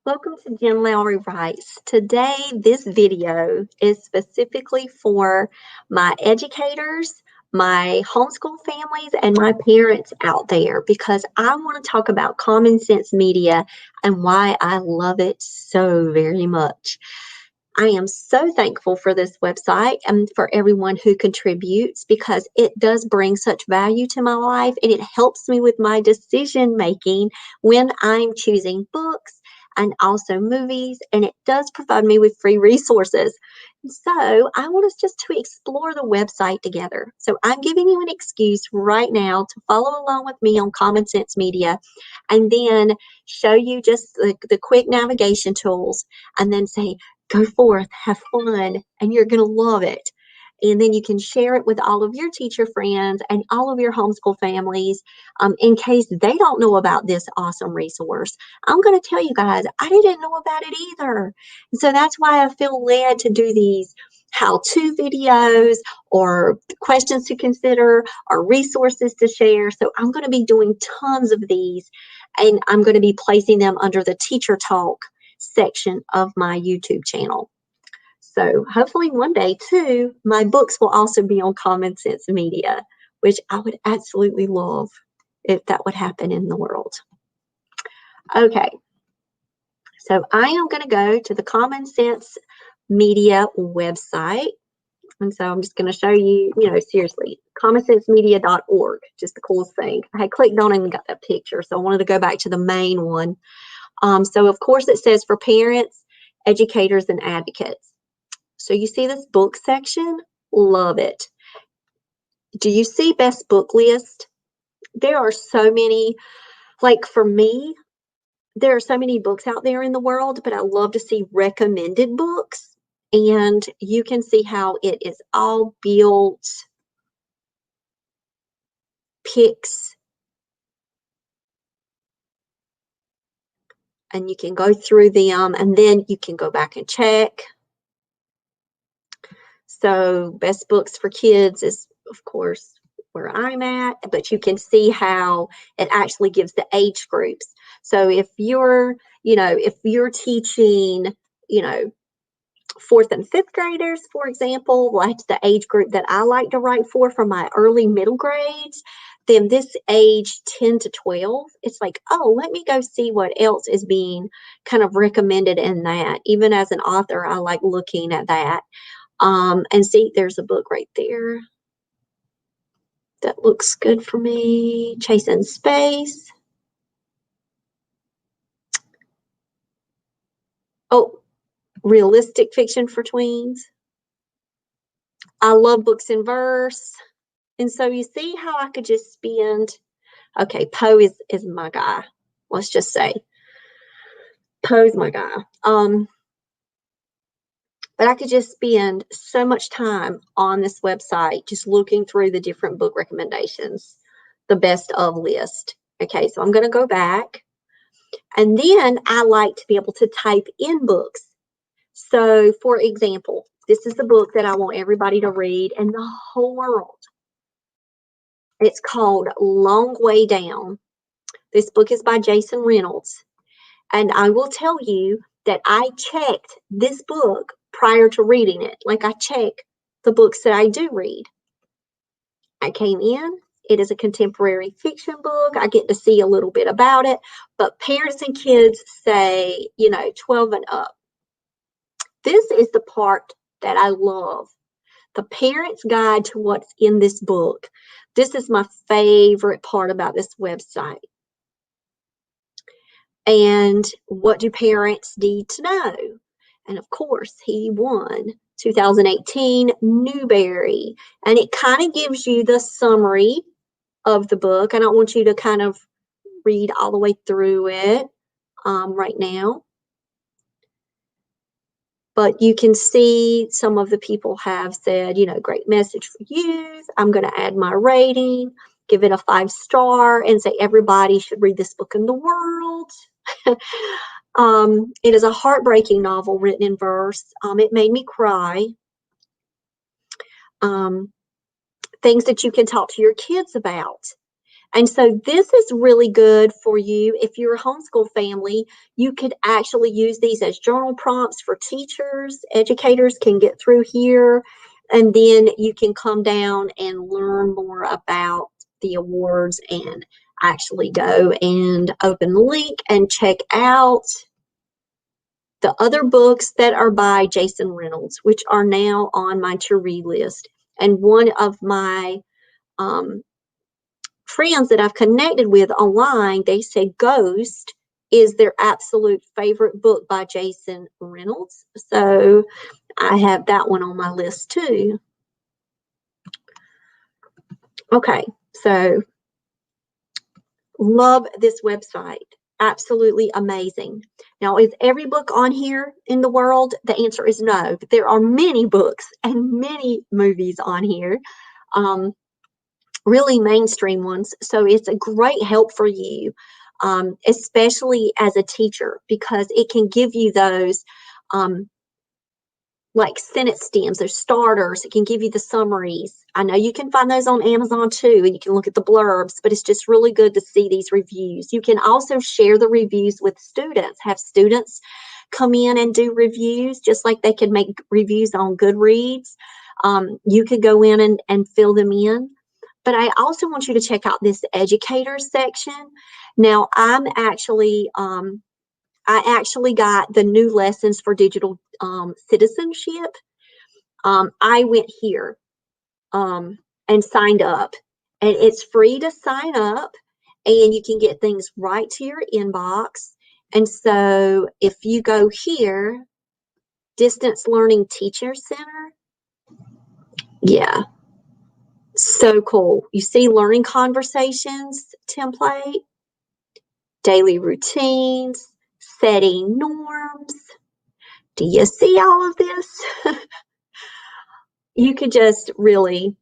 Welcome to Jen Lowry Writes. Today, this video is specifically for my educators, my homeschool families, and my parents out there because I want to talk about common sense media and why I love it so very much. I am so thankful for this website and for everyone who contributes because it does bring such value to my life and it helps me with my decision making when I'm choosing books and also movies, and it does provide me with free resources. So I want us just to explore the website together. So I'm giving you an excuse right now to follow along with me on Common Sense Media and then show you just the quick navigation tools and then say, go forth, have fun, and you're going to love it. And then you can share it with all of your teacher friends and all of your homeschool families in case they don't know about this awesome resource. I'm going to tell you guys, I didn't know about it either. And so that's why I feel led to do these how-to videos or questions to consider or resources to share. So I'm going to be doing tons of these, and I'm going to be placing them under the Teacher Talk section of my YouTube channel. So hopefully one day too, my books will also be on Common Sense Media, which I would absolutely love if that would happen in the world. Okay, so I am going to go to the Common Sense Media website. And so I'm just going to show you, seriously, commonsensemedia.org, just the coolest thing. I had clicked on it and got that picture, so I wanted to go back to the main one. So of course it says for parents, educators, and advocates. So you see this book section? Love it. Do you see best book list? There are so many, like for me, there are so many books out there in the world, but I love to see recommended books. And you can see how it is all built, picks, and you can go through them and then you can go back and check. So best books for kids is, of course, where I'm at, but you can see how it actually gives the age groups. So if you're teaching, fourth and fifth graders, for example, that's the age group that I like to write for my early middle grades, then this age 10 to 12, it's like, oh, let me go see what else is being kind of recommended in that. Even as an author, I like looking at that. And see, there's a book right there that looks good for me. Chasing Space. Oh, realistic fiction for tweens. I love books in verse. And so you see how I could just spend, okay, Poe is my guy. Let's just say Poe's my guy. But I could just spend so much time on this website just looking through the different book recommendations, the best of list. Okay, so I'm going to go back. And then I like to be able to type in books. So, for example, this is the book that I want everybody to read in the whole world. It's called Long Way Down. This book is by Jason Reynolds. And I will tell you that I checked this book prior to reading it. Like I check the books that I do read. I came in. It is a contemporary fiction book. I get to see a little bit about it. But parents and kids say, 12 and up. This is the part that I love. The parent's guide to what's in this book. This is my favorite part about this website. And what do parents need to know? And of course, he won 2018 Newbery. And it kind of gives you the summary of the book. I don't want you to kind of read all the way through it right now. But you can see some of the people have said, great message for youth. I'm going to add my rating, give it a 5-star, and say everybody should read this book in the world. It is a heartbreaking novel written in verse. It made me cry. Things that you can talk to your kids about. And so this is really good for you. If you're a homeschool family, you could actually use these as journal prompts for teachers. Educators can get through here, and then you can come down and learn more about the awards and actually go and open the link and check out the other books that are by Jason Reynolds, which are now on my to-read list. And one of my friends that I've connected with online, they said Ghost is their absolute favorite book by Jason Reynolds. So I have that one on my list too. Okay, so love this website. Absolutely amazing. Now, is every book on here in the world? The answer is no, but there are many books and many movies on here. Really mainstream ones. So it's a great help for you, especially as a teacher, because it can give you those like sentence stems, those starters. It can give you the summaries. I know you can find those on Amazon too, and you can look at the blurbs, but it's just really good to see these reviews. You can also share the reviews with students, have students come in and do reviews, just like they can make reviews on Goodreads. You could go in and fill them in. But I also want you to check out this educator section. Now, I actually got the new lessons for digital citizenship. I went here and signed up, and it's free to sign up, and you can get things right to your inbox. And so if you go here, Distance Learning Teacher Center, yeah. So cool. You see learning conversations template, daily routines, setting norms. Do you see all of this? You could just really,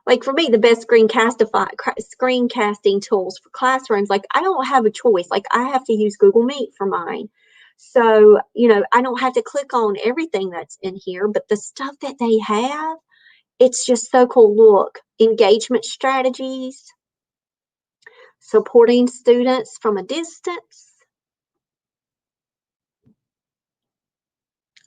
like for me, the best screencasting tools for classrooms, like I don't have a choice. Like I have to use Google Meet for mine. So, I don't have to click on everything that's in here, but the stuff that they have, it's just so cool. Look, engagement strategies, supporting students from a distance.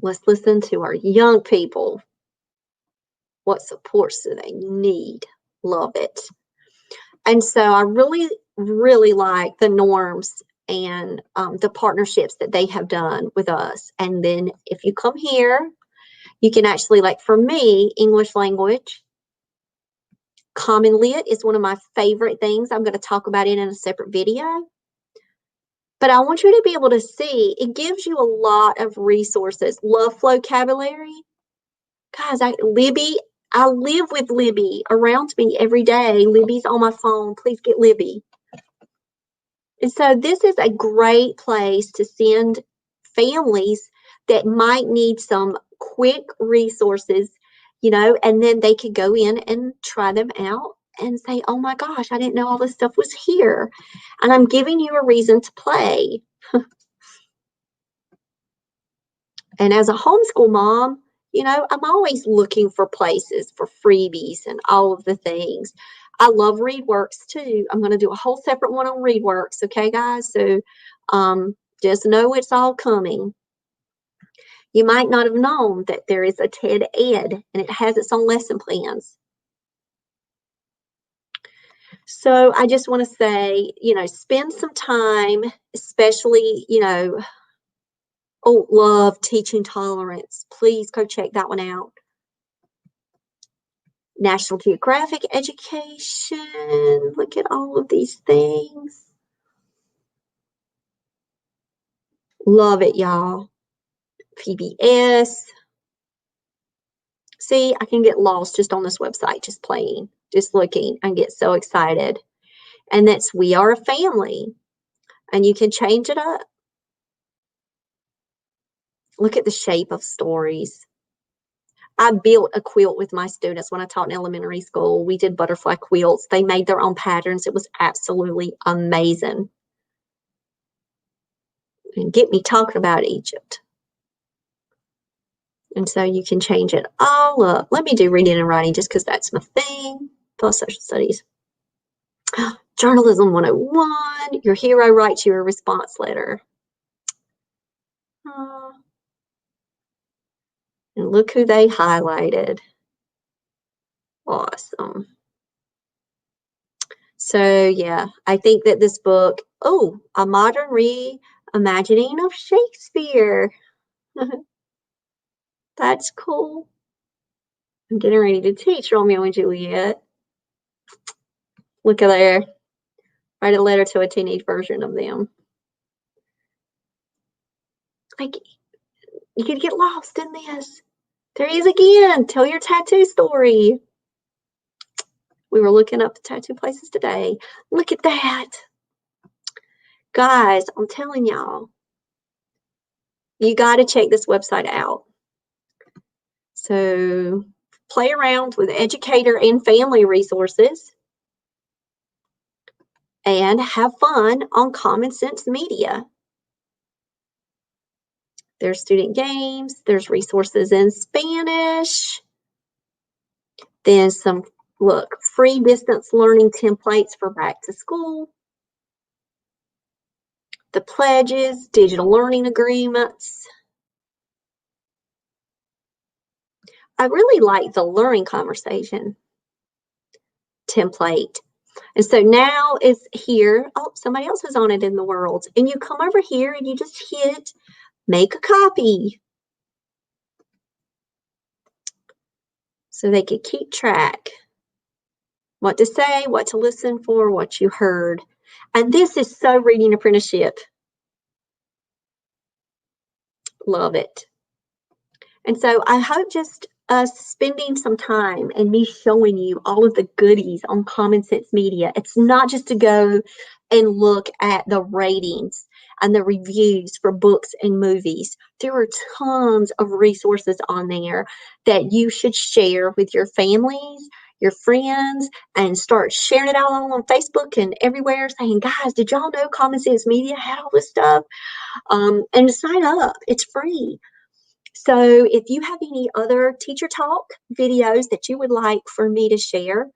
Let's listen to our young people. What supports do they need? Love it. And so I really, really like the norms and the partnerships that they have done with us. And then if you come here, you can actually, like for me, English language, Common Lit is one of my favorite things. I'm going to talk about it in a separate video. But I want you to be able to see, it gives you a lot of resources. Love Flocabulary. Guys, Libby, I live with Libby around me every day. Libby's on my phone. Please get Libby. And so this is a great place to send families that might need some quick resources, and then they could go in and try them out and say, oh my gosh, I didn't know all this stuff was here. And I'm giving you a reason to play. And as a homeschool mom, I'm always looking for places for freebies and all of the things. I love ReadWorks too. I'm going to do a whole separate one on ReadWorks. Okay, guys? So just know it's all coming. You might not have known that there is a TED Ed and it has its own lesson plans. So I just want to say, spend some time, especially, love Teaching Tolerance. Please go check that one out. National Geographic Education. Look at all of these things. Love it, y'all. PBS. See, I can get lost just on this website, just playing, just looking. I get so excited. And that's We Are a Family. And you can change it up. Look at the shape of stories. I built a quilt with my students when I taught in elementary school. We did butterfly quilts. They made their own patterns. It was absolutely amazing. And get me talking about Egypt. And so you can change it all up. Let me do reading and writing just because that's my thing. Plus social studies. Journalism 101, your hero writes you a response letter. And look who they highlighted. Awesome. So yeah, I think that this book, A Modern Reimagining of Shakespeare. That's cool. I'm getting ready to teach Romeo and Juliet. Look at there. Write a letter to a teenage version of them. Like, you could get lost in this. There he is again. Tell your tattoo story. We were looking up the tattoo places today. Look at that. Guys, I'm telling y'all, you got to check this website out. So play around with educator and family resources and have fun on Common Sense Media. There's student games, there's resources in Spanish, then some, look, free distance learning templates for back to school, the pledges, digital learning agreements. I really like the learning conversation template. And so now it's here. Oh, somebody else is on it in the world. And you come over here and you just hit make a copy. So they could keep track. What to say, what to listen for, what you heard. And this is so reading apprenticeship. Love it. And so I hope just us spending some time and me showing you all of the goodies on Common Sense Media. It's not just to go and look at the ratings and the reviews for books and movies. There are tons of resources on there that you should share with your families, your friends, and start sharing it out on Facebook and everywhere saying, guys, did y'all know Common Sense Media had all this stuff? And sign up. It's free. So if you have any other teacher talk videos that you would like for me to share,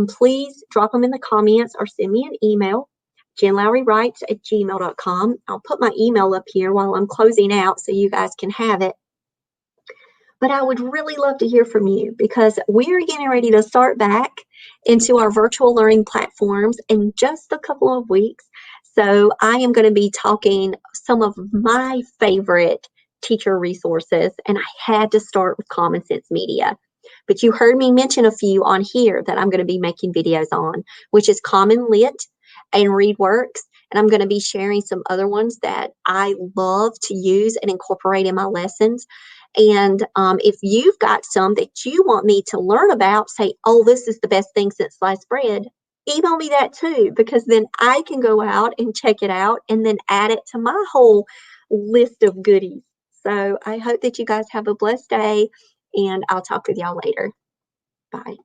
please drop them in the comments or send me an email, jenlowrywrites@gmail.com. I'll put my email up here while I'm closing out so you guys can have it. But I would really love to hear from you because we're getting ready to start back into our virtual learning platforms in just a couple of weeks. So I am going to be talking some of my favorite teacher resources, and I had to start with Common Sense Media. But you heard me mention a few on here that I'm going to be making videos on, which is Common Lit and ReadWorks. And I'm going to be sharing some other ones that I love to use and incorporate in my lessons. And if you've got some that you want me to learn about, say, oh, this is the best thing since sliced bread, email me that too, because then I can go out and check it out and then add it to my whole list of goodies. So I hope that you guys have a blessed day, and I'll talk with y'all later. Bye.